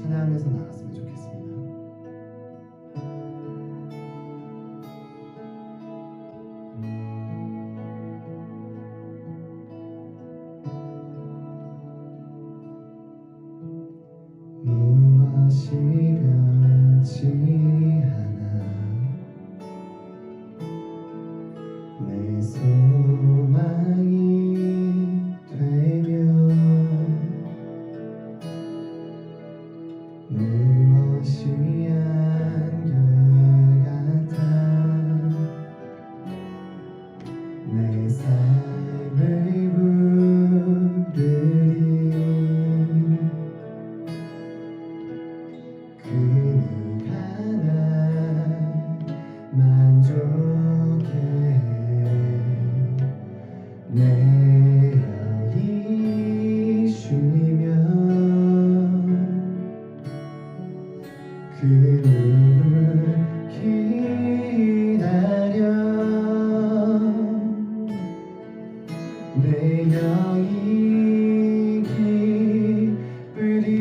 찬양하면서 나갔으면 좋겠습니다. 무엇이 변치 않아 내 소망이 되며 무엇이 한결같아 내 삶을 부르리 그 누가 날 만족해 내 영이 쉬며 그 누굴 기다려 내 영이 기쁘리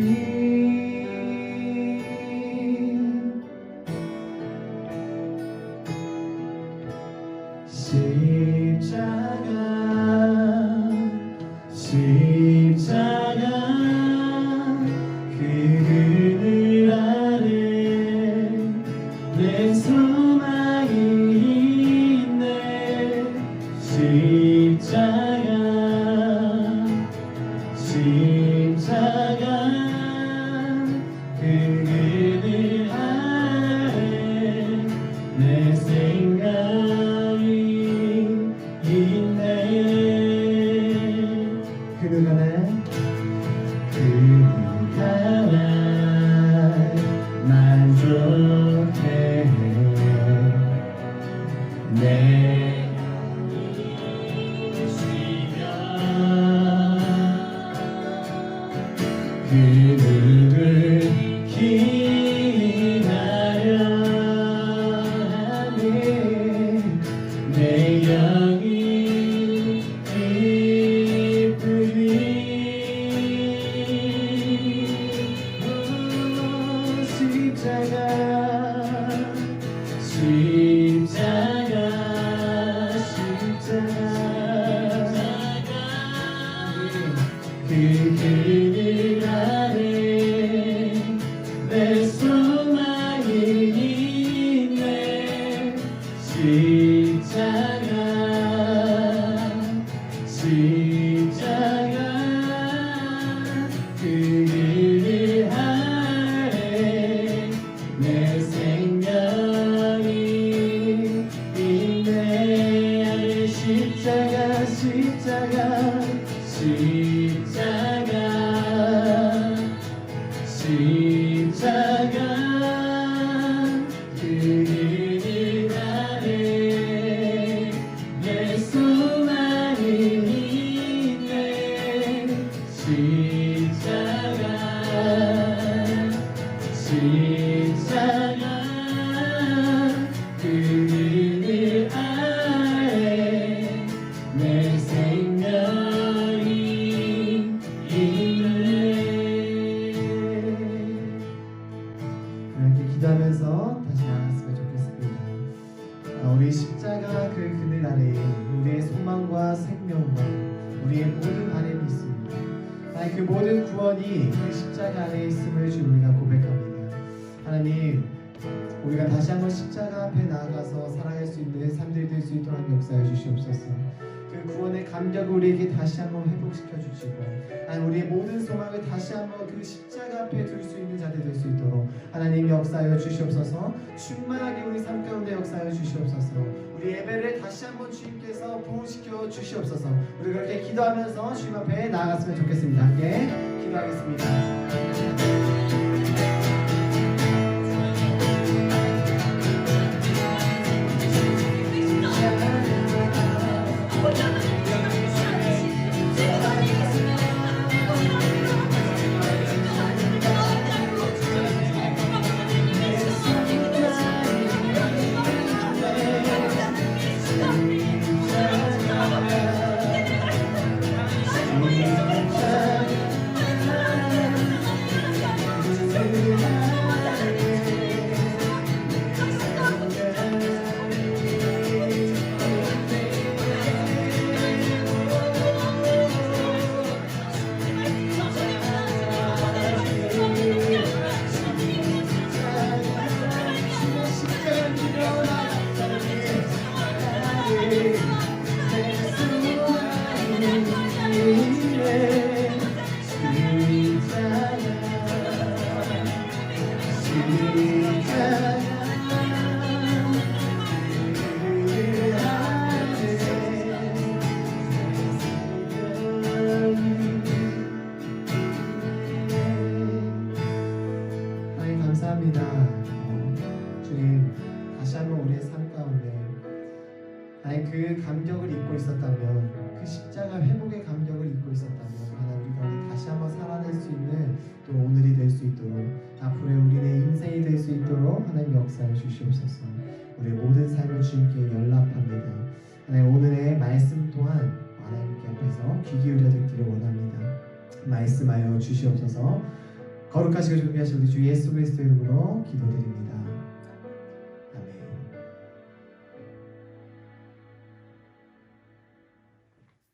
십자가 그 그늘 아래 내 소망이 있네 십자가 그 그늘 아래 내 생각이 있네 그 누가 날 만족해 내 영이 쉬며 그 누굴 기다려 하네 내 영이 기쁘리 그 그늘 아래 내 소망이 있네 십자가 그 그늘 아래 내 생각이 있네 십자가 그 그늘 아래 내 소망이 있네 십자가 그 그늘 아래 내 생각이 있네 그렇게 기도하면서 다시 나갔으면 좋겠습니다. 우리 십자가 그 그늘 아래 우리의 소망과 생명과 우리의 모든 바람이 있습니다. 그 모든 구원이 그 십자가 안에 있음을 주 우리가 고백합니다. 하나님 우리가 다시 한번 십자가 앞에 나아가서 살아갈 수 있는 삶들이 될 수 있도록 역사해 주시옵소서. 그 구원의 감격을 우리에게 다시 한번 회복시켜 주시고 우리의 모든 소망을 다시 한번 그 십자가 앞에 둘 수 있는 자들 될 수 있도록 하나님 역사하여 주시옵소서. 충만하게 우리 삶 가운데 역사하여 주시옵소서. 우리 예배를 다시 한번 주님께서 부흥시켜 주시옵소서. 우리 그렇게 기도하면서 주님 앞에 나아갔으면 좋겠습니다. 함께 기도하겠습니다. 감사합니다. 주님, 다시 한번 우리의 삶 가운데 하나님 그 감격을 잊고 있었다면, 그 십자가 회복의 감격을 잊고 있었다면 하나님 우리 가운데 다시 한번 살아낼 수 있는 또 오늘이 될 수 있도록, 앞으로의 우리의 인생이 될 수 있도록 하나님 역사를 주시옵소서. 우리의 모든 삶을 주님께 연락합니다. 하나님 오늘의 말씀 또한 하나님께 앞에서 귀 기울여 듣기를 원합니다. 말씀하여 주시옵소서. 거룩하시고 존귀하신 우리 주 예수 그리스도의 이름으로 기도드립니다. 아멘.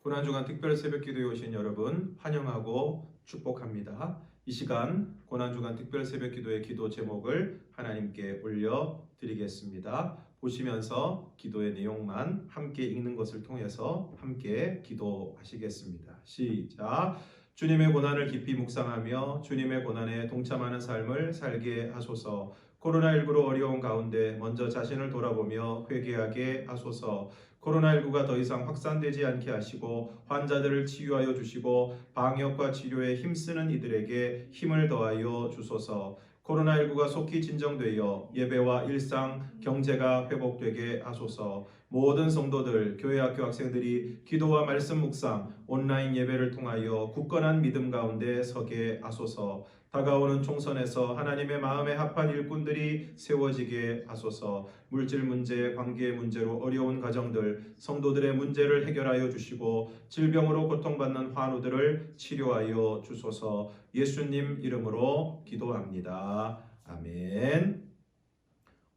고난주간 특별 새벽기도에 오신 여러분 환영하고 축복합니다. 이 시간 고난주간 특별 새벽기도의 기도 제목을 하나님께 올려드리겠습니다. 보시면서 기도의 내용만 함께 읽는 것을 통해서 함께 기도하시겠습니다. 시작. 주님의 고난을 깊이 묵상하며 주님의 고난에 동참하는 삶을 살게 하소서. 코로나19로 어려운 가운데 먼저 자신을 돌아보며 회개하게 하소서. 코로나19가 더 이상 확산되지 않게 하시고 환자들을 치유하여 주시고 방역과 치료에 힘쓰는 이들에게 힘을 더하여 주소서. 코로나19가 속히 진정되어 예배와 일상, 경제가 회복되게 하소서. 모든 성도들, 교회 학교 학생들이 기도와 말씀 묵상, 온라인 예배를 통하여 굳건한 믿음 가운데 서게 하소서. 다가오는 총선에서 하나님의 마음에 합한 일꾼들이 세워지게 하소서. 물질 문제, 관계 문제로 어려운 가정들, 성도들의 문제를 해결하여 주시고 질병으로 고통받는 환우들을 치료하여 주소서. 예수님 이름으로 기도합니다. 아멘.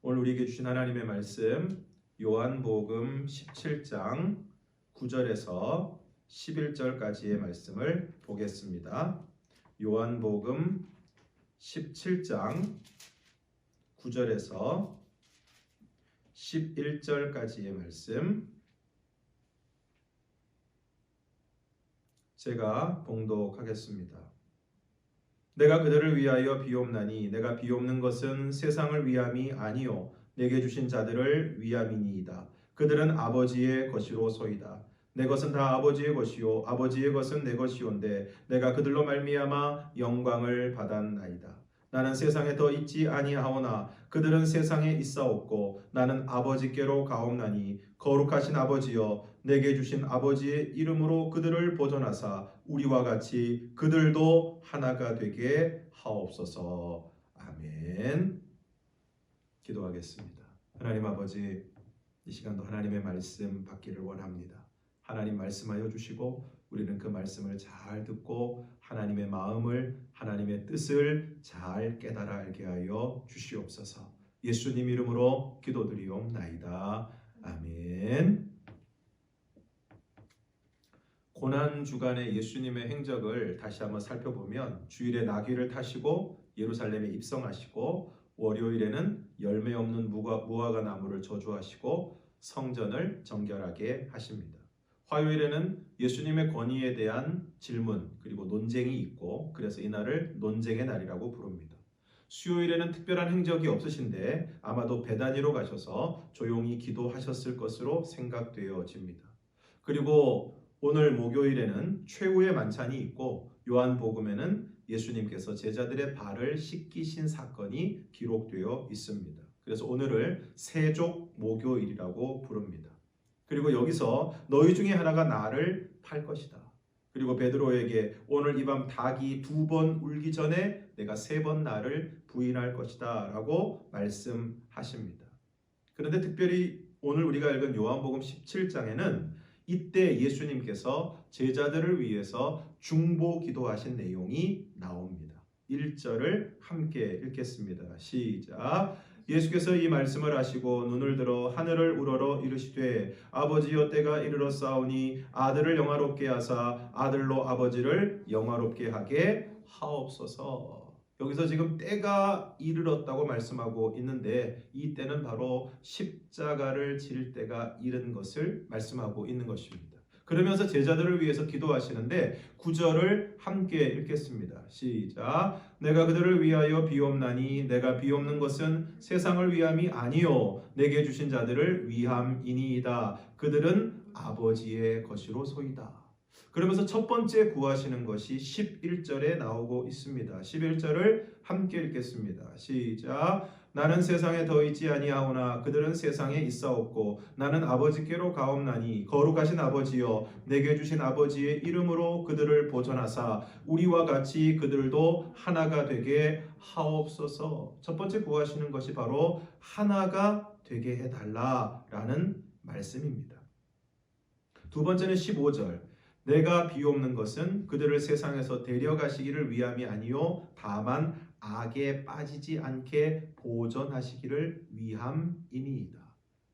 오늘 우리에게 주신 하나님의 말씀 요한복음 17장 9절에서 11절까지의 말씀을 보겠습니다. 요한복음 17장 9절에서 11절까지의 말씀 제가 봉독하겠습니다. 내가 그들을 위하여 비옵나니 내가 비옵는 것은 세상을 위함이 아니요 내게 주신 자들을 위함이니이다. 그들은 아버지의 것이로소이다. 내 것은 다 아버지의 것이요 아버지의 것은 내 것이온데 내가 그들로 말미암아 영광을 받았나이다. 나는 세상에 더 있지 아니하오나 그들은 세상에 있사옵고 나는 아버지께로 가옵나니 거룩하신 아버지여 내게 주신 아버지의 이름으로 그들을 보존하사 우리와 같이 그들도 하나가 되게 하옵소서. 아멘. 기도하겠습니다. 하나님 아버지, 이 시간도 하나님의 말씀 받기를 원합니다. 하나님 말씀하여 주시고 우리는 그 말씀을 잘 듣고 하나님의 마음을, 하나님의 뜻을 잘 깨달아 알게 하여 주시옵소서. 예수님 이름으로 기도드리옵나이다. 아멘. 고난 주간의 예수님의 행적을 다시 한번 살펴보면 주일에 나귀를 타시고 예루살렘에 입성하시고 월요일에는 열매 없는 무화과 나무를 저주하시고 성전을 정결하게 하십니다. 화요일에는 예수님의 권위에 대한 질문 그리고 논쟁이 있고 그래서 이날을 논쟁의 날이라고 부릅니다. 수요일에는 특별한 행적이 없으신데 아마도 베다니로 가셔서 조용히 기도하셨을 것으로 생각되어집니다. 그리고 오늘 목요일에는 최후의 만찬이 있고 요한복음에는 예수님께서 제자들의 발을 씻기신 사건이 기록되어 있습니다. 그래서 오늘을 세족 목요일이라고 부릅니다. 그리고 여기서 너희 중에 하나가 나를 팔 것이다. 그리고 베드로에게 오늘 이 밤 닭이 2번 울기 전에 내가 3번 나를 부인할 것이다 라고 말씀하십니다. 그런데 특별히 오늘 우리가 읽은 요한복음 17장에는 이때 예수님께서 제자들을 위해서 중보 기도하신 내용이 나옵니다. 1절을 함께 읽겠습니다. 시작. 예수께서 이 말씀을 하시고 눈을 들어 하늘을 우러러 이르시되 아버지여 때가 이르렀사오니 아들을 영화롭게 하사 아들로 아버지를 영화롭게 하게 하옵소서. 여기서 지금 때가 이르렀다고 말씀하고 있는데 이 때는 바로 십자가를 질 때가 이른 것을 말씀하고 있는 것입니다. 그러면서 제자들을 위해서 기도하시는데 9절을 함께 읽겠습니다. 시작. 내가 그들을 위하여 비옵나니 내가 비옵는 것은 세상을 위함이 아니요 내게 주신 자들을 위함이니이다. 그들은 아버지의 것이로소이다. 그러면서 첫 번째 구하시는 것이 11절에 나오고 있습니다. 11절을 함께 읽겠습니다. 시작. 나는 세상에 더 있지 아니하오나 그들은 세상에 있사옵고 나는 아버지께로 가옵나니 거룩하신 아버지여 내게 주신 아버지의 이름으로 그들을 보존하사 우리와 같이 그들도 하나가 되게 하옵소서. 첫 번째 구하시는 것이 바로 하나가 되게 해달라라는 말씀입니다. 두 번째는 15절. 내가 비옵는 것은 그들을 세상에서 데려가시기를 위함이 아니요 다만 악에 빠지지 않게 보존하시기를 위함이니이다.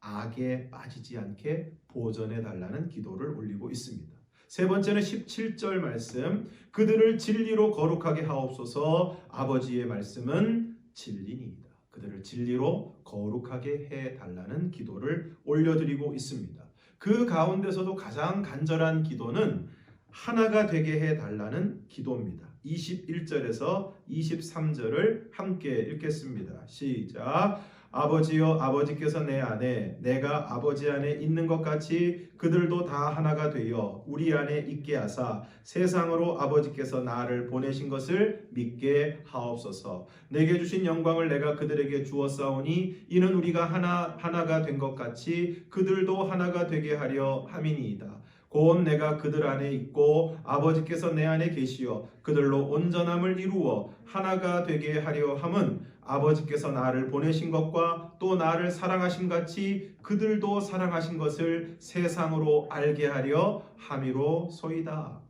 악에 빠지지 않게 보존해 달라는 기도를 올리고 있습니다. 세 번째는 17절 말씀. 그들을 진리로 거룩하게 하옵소서. 아버지의 말씀은 진리니이다. 그들을 진리로 거룩하게 해 달라는 기도를 올려드리고 있습니다. 그 가운데서도 가장 간절한 기도는 하나가 되게 해달라는 기도입니다. 21절에서 23절을 함께 읽겠습니다. 시작. 아버지여 아버지께서 내 안에 내가 아버지 안에 있는 것 같이 그들도 다 하나가 되어 우리 안에 있게 하사 세상으로 아버지께서 나를 보내신 것을 믿게 하옵소서. 내게 주신 영광을 내가 그들에게 주었사오니 이는 우리가 하나가 된 것 같이 그들도 하나가 되게 하려 함이니이다. 곧 내가 그들 안에 있고 아버지께서 내 안에 계시어 그들로 온전함을 이루어 하나가 되게 하려 함은 아버지께서 나를 보내신 것과 또 나를 사랑하신 같이 그들도 사랑하신 것을 세상으로 알게 하려 함이로소이다.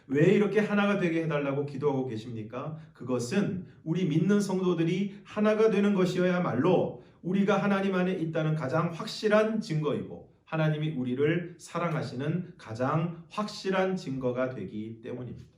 왜 이렇게 하나가 되게 해달라고 기도하고 계십니까? 그것은 우리 믿는 성도들이 하나가 되는 것이어야말로 우리가 하나님 안에 있다는 가장 확실한 증거이고 하나님이 우리를 사랑하시는 가장 확실한 증거가 되기 때문입니다.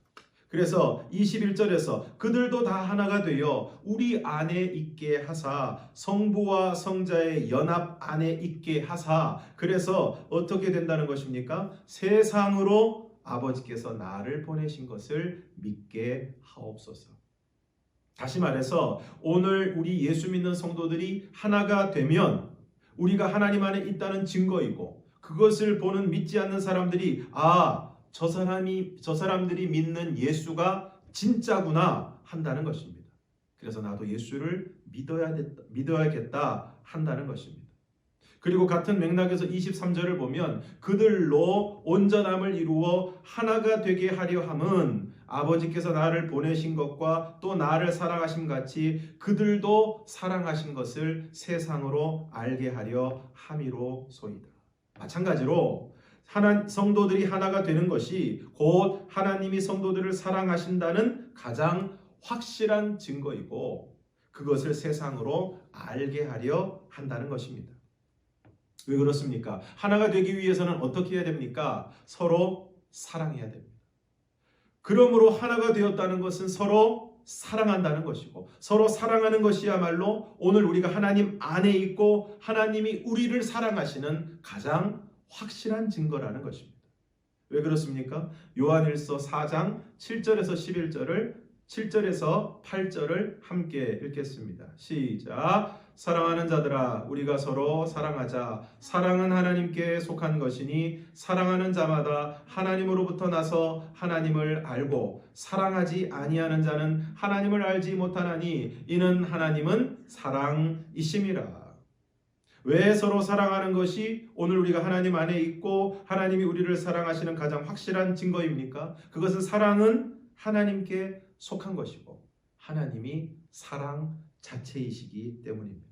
그래서 21절에서 그들도 다 하나가 되어 우리 안에 있게 하사 성부와 성자의 연합 안에 있게 하사 그래서 어떻게 된다는 것입니까? 세상으로 아버지께서 나를 보내신 것을 믿게 하옵소서. 다시 말해서 오늘 우리 예수 믿는 성도들이 하나가 되면 우리가 하나님 안에 있다는 증거이고 그것을 보는 믿지 않는 사람들이 저 사람들이 믿는 예수가 진짜구나 한다는 것입니다. 그래서 나도 예수를 믿어야겠다 한다는 것입니다. 그리고 같은 맥락에서 23절을 보면 그들로 온전함을 이루어 하나가 되게 하려 함은 아버지께서 나를 보내신 것과 또 나를 사랑하심 같이 그들도 사랑하신 것을 세상으로 알게 하려 함이로소이다. 마찬가지로 성도들이 하나가 되는 것이 곧 하나님이 성도들을 사랑하신다는 가장 확실한 증거이고 그것을 세상으로 알게 하려 한다는 것입니다. 왜 그렇습니까? 하나가 되기 위해서는 어떻게 해야 됩니까? 서로 사랑해야 됩니다. 그러므로 하나가 되었다는 것은 서로 사랑한다는 것이고 서로 사랑하는 것이야말로 오늘 우리가 하나님 안에 있고 하나님이 우리를 사랑하시는 가장 확실한 증거라는 것입니다. 왜 그렇습니까? 요한일서 4장 7절에서 11절을 7절에서 8절을 함께 읽겠습니다. 시작. 사랑하는 자들아 우리가 서로 사랑하자. 사랑은 하나님께 속한 것이니 사랑하는 자마다 하나님으로부터 나서 하나님을 알고 사랑하지 아니하는 자는 하나님을 알지 못하나니 이는 하나님은 사랑이심이라. 왜 서로 사랑하는 것이 오늘 우리가 하나님 안에 있고 하나님이 우리를 사랑하시는 가장 확실한 증거입니까? 그것은 사랑은 하나님께 속한 것이고 하나님이 사랑 자체이시기 때문입니다.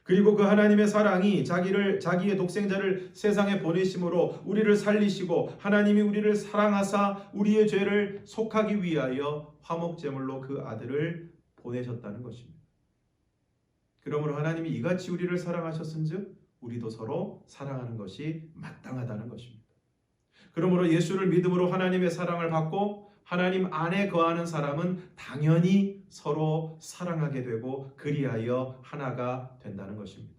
그리고 그 하나님의 사랑이 자기의 독생자를 세상에 보내심으로 우리를 살리시고 하나님이 우리를 사랑하사 우리의 죄를 속하기 위하여 화목제물로 그 아들을 보내셨다는 것입니다. 그러므로 하나님이 이같이 우리를 사랑하셨은즉 우리도 서로 사랑하는 것이 마땅하다는 것입니다. 그러므로 예수를 믿음으로 하나님의 사랑을 받고 하나님 안에 거하는 사람은 당연히 서로 사랑하게 되고 그리하여 하나가 된다는 것입니다.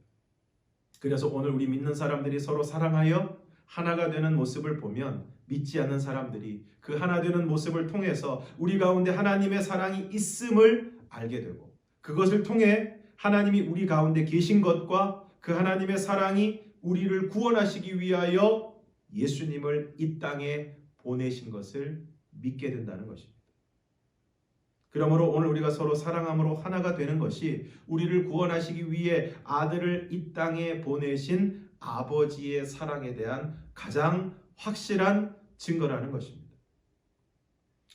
그래서 오늘 우리 믿는 사람들이 서로 사랑하여 하나가 되는 모습을 보면 믿지 않는 사람들이 그 하나 되는 모습을 통해서 우리 가운데 하나님의 사랑이 있음을 알게 되고 그것을 통해 하나님이 우리 가운데 계신 것과 그 하나님의 사랑이 우리를 구원하시기 위하여 예수님을 이 땅에 보내신 것을 믿게 된다는 것입니다. 그러므로 오늘 우리가 서로 사랑함으로 하나가 되는 것이 우리를 구원하시기 위해 아들을 이 땅에 보내신 아버지의 사랑에 대한 가장 확실한 증거라는 것입니다.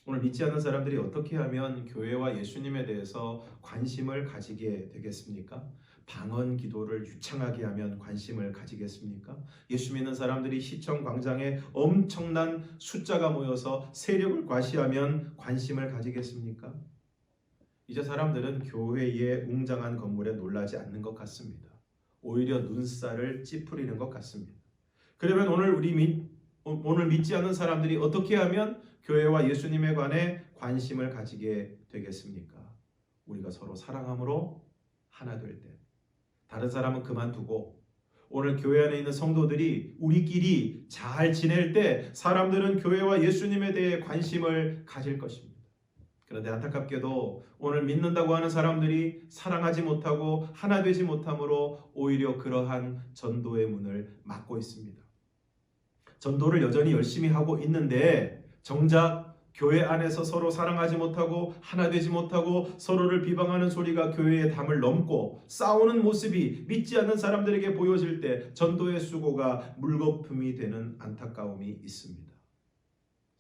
오늘 믿지 않는 사람들이 어떻게 하면 교회와 예수님에 대해서 관심을 가지게 되겠습니까? 방언 기도를 유창하게 하면 관심을 가지겠습니까? 예수 믿는 사람들이 시청 광장에 엄청난 숫자가 모여서 세력을 과시하면 관심을 가지겠습니까? 이제 사람들은 교회의 웅장한 건물에 놀라지 않는 것 같습니다. 오히려 눈살을 찌푸리는 것 같습니다. 그러면 오늘 믿지 않는 사람들이 어떻게 하면 교회와 예수님에 관해 관심을 가지게 되겠습니까? 우리가 서로 사랑함으로 하나 될 때, 다른 사람은 그만두고 오늘 교회 안에 있는 성도들이 우리끼리 잘 지낼 때 사람들은 교회와 예수님에 대해 관심을 가질 것입니다. 그런데 안타깝게도 오늘 믿는다고 하는 사람들이 사랑하지 못하고 하나 되지 못함으로 오히려 그러한 전도의 문을 막고 있습니다. 전도를 여전히 열심히 하고 있는데 정작 교회 안에서 서로 사랑하지 못하고 하나 되지 못하고 서로를 비방하는 소리가 교회의 담을 넘고 싸우는 모습이 믿지 않는 사람들에게 보여질 때 전도의 수고가 물거품이 되는 안타까움이 있습니다.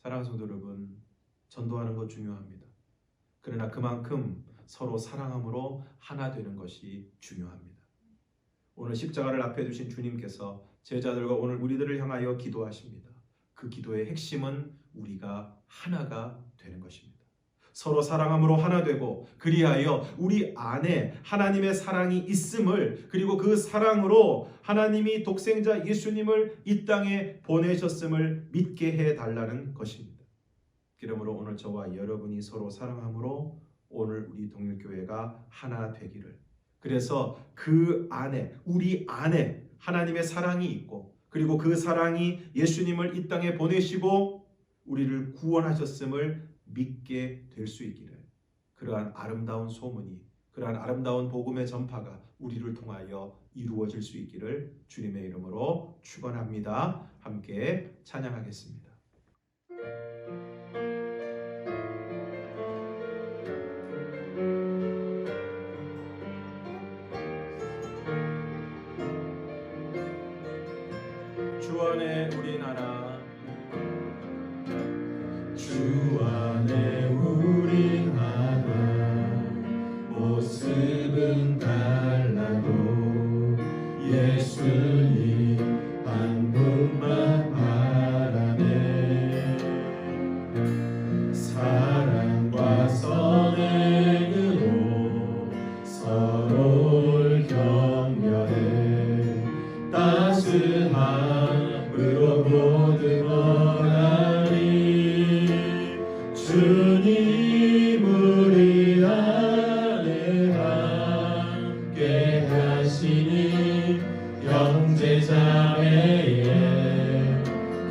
사랑하는 성도 여러분, 전도하는 것 중요합니다. 그러나 그만큼 서로 사랑함으로 하나 되는 것이 중요합니다. 오늘 십자가를 앞에 두신 주님께서 제자들과 오늘 우리들을 향하여 기도하십니다. 그 기도의 핵심은 우리가 하나가 되는 것입니다. 서로 사랑함으로 하나 되고 그리하여 우리 안에 하나님의 사랑이 있음을, 그리고 그 사랑으로 하나님이 독생자 예수님을 이 땅에 보내셨음을 믿게 해달라는 것입니다. 그러므로 오늘 저와 여러분이 서로 사랑함으로 오늘 우리 동일교회가 하나 되기를, 그래서 그 안에, 우리 안에 하나님의 사랑이 있고 그리고 그 사랑이 예수님을 이 땅에 보내시고 우리를 구원하셨음을 믿게 될 수 있기를, 그러한 아름다운 소문이, 그러한 아름다운 복음의 전파가 우리를 통하여 이루어질 수 있기를 주님의 이름으로 축원합니다. 함께 찬양하겠습니다. 주 안에 우리나라, 주 안에 우리나라, 모습은 달라도 예수님 한 분만 바라네. 사랑과 선행으로 서로를 격려해 따스함으로 모두 원하니, 주님 우리 안에 함께 하시니 형제자매의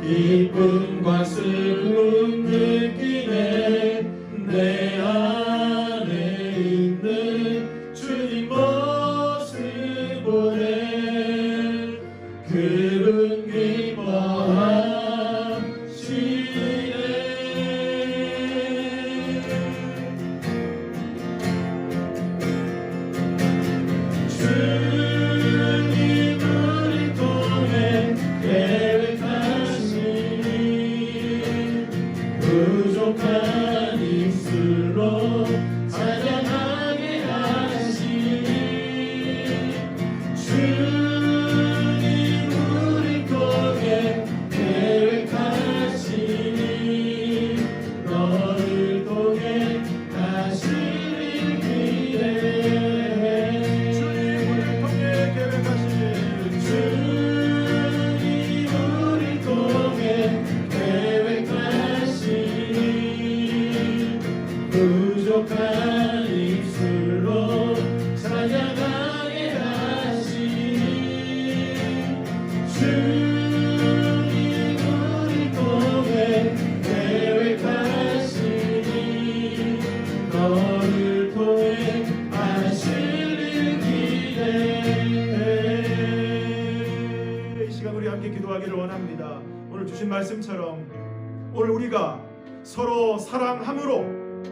기쁨과 슬픔 느끼네. 내 안에 있는 주님 모습 보네. 그분 기뻐하시네. 주님 우리 통해 계획하시니 부족한 입술로 찬양하게 하시니, 주님 우리 통해 계획하시니 너를 통해 하시길 기대해. 주님 우리를 통해 계획하시니, 주님 우리 통해 계획하시니 부족한 입술로 찬양하게 하시니, 주님 우리 통해 계획하시니 너를 통해 하실 일 기대해. 이 시간 우리 함께 기도하기를 원합니다. 오늘 주신 말씀처럼 오늘 우리가 서로 사랑함으로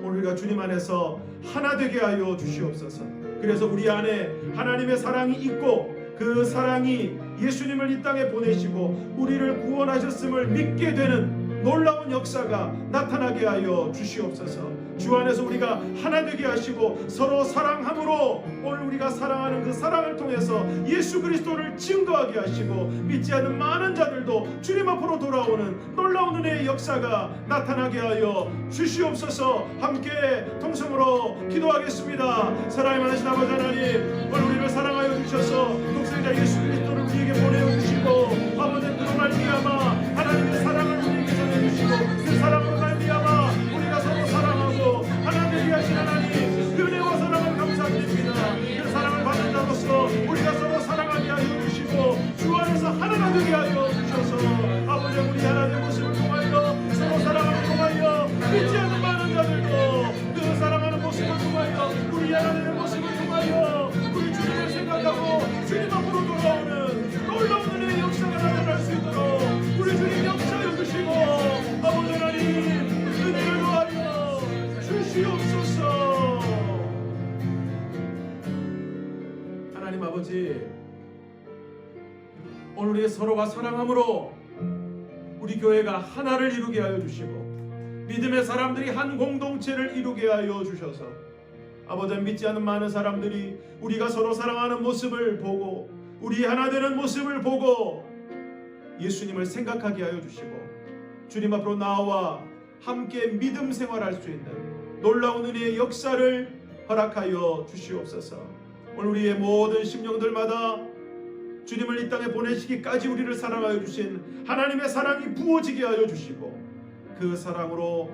오늘 우리가 주님 안에서 하나 되게 하여 주시옵소서. 그래서 우리 안에 하나님의 사랑이 있고 그 사랑이 예수님을 이 땅에 보내시고 우리를 구원하셨음을 믿게 되는 놀라운 역사가 나타나게 하여 주시옵소서. 주 안에서 우리가 하나 되게 하시고 서로 사랑함으로 오늘 우리가 사랑하는 그 사랑을 통해서 예수 그리스도를 증거하게 하시고 믿지 않는 많은 자들도 주님 앞으로 돌아오는 놀라운 은혜의 역사가 나타나게 하여 주시옵소서. 함께 통성으로 기도하겠습니다. 사랑이 많으신 아버지 하나님, 오늘 우리를 사랑하여 주셔서 독생자 예수 그리스도를 우리에게 보내주시고 아버지 그로 말미암아 하나님의 사랑을 우리에게 전해주시고 그 사랑으로 말미암아 우리가 서로 사랑하고 하나 되게 하신 하나님, 은혜와 사랑을 감사드립니다. 그 사랑을 받는 자로서 우리가 서로 사랑하게 하여 주시고 주 안에서 하나가 되게 하여 주셔서 아버지 우리 하나님의 모습을 통하여 서로 사랑하는 통하여 믿지 않는 많은 자들도 그 사랑하는 모습을 통하여 우리 하나님의 모습을 통하여 우리 주님을 생각하고 주님 앞으로 돌아오는 놀라운 은혜의 역사가 나타날 수 있도록 우리 주님 역사해 주시고 아버지 하나님 은혜를 더하여 주시옵소서. 하나님 아버지, 오늘 우리 서로가 사랑함으로 우리 교회가 하나를 이루게 하여 주시고 믿음의 사람들이 한 공동체를 이루게 하여 주셔서 아버지 믿지 않는 많은 사람들이 우리가 서로 사랑하는 모습을 보고 우리 하나 되는 모습을 보고 예수님을 생각하게 하여 주시고 주님 앞으로 나와 함께 믿음 생활할 수 있는 놀라운 은혜의 역사를 허락하여 주시옵소서. 오늘 우리의 모든 심령들마다 주님을 이 땅에 보내시기까지 우리를 사랑하여 주신 하나님의 사랑이 부어지게 하여 주시고 그 사랑으로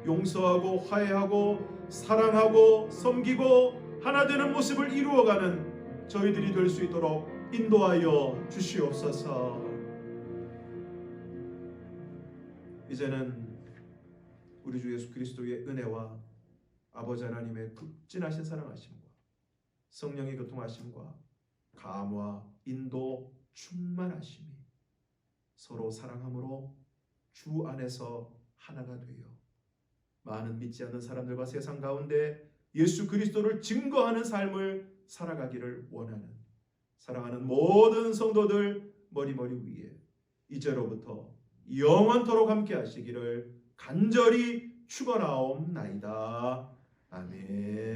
용서하고 화해하고 사랑하고 섬기고 하나 되는 모습을 이루어가는 저희들이 될 수 있도록 인도하여 주시옵소서. 이제는 우리 주 예수 그리스도의 은혜와 아버지 하나님의 극진하신 사랑하심과 성령의 교통하심과 감화, 인도, 충만하심이 서로 사랑함으로 주 안에서 하나가 되어 많은 믿지 않는 사람들과 세상 가운데 예수 그리스도를 증거하는 삶을 살아가기를 원하는 사랑하는 모든 성도들 머리머리 위에 이제로부터 영원토록 함께 하시기를 간절히 축원하옵나이다. 아멘.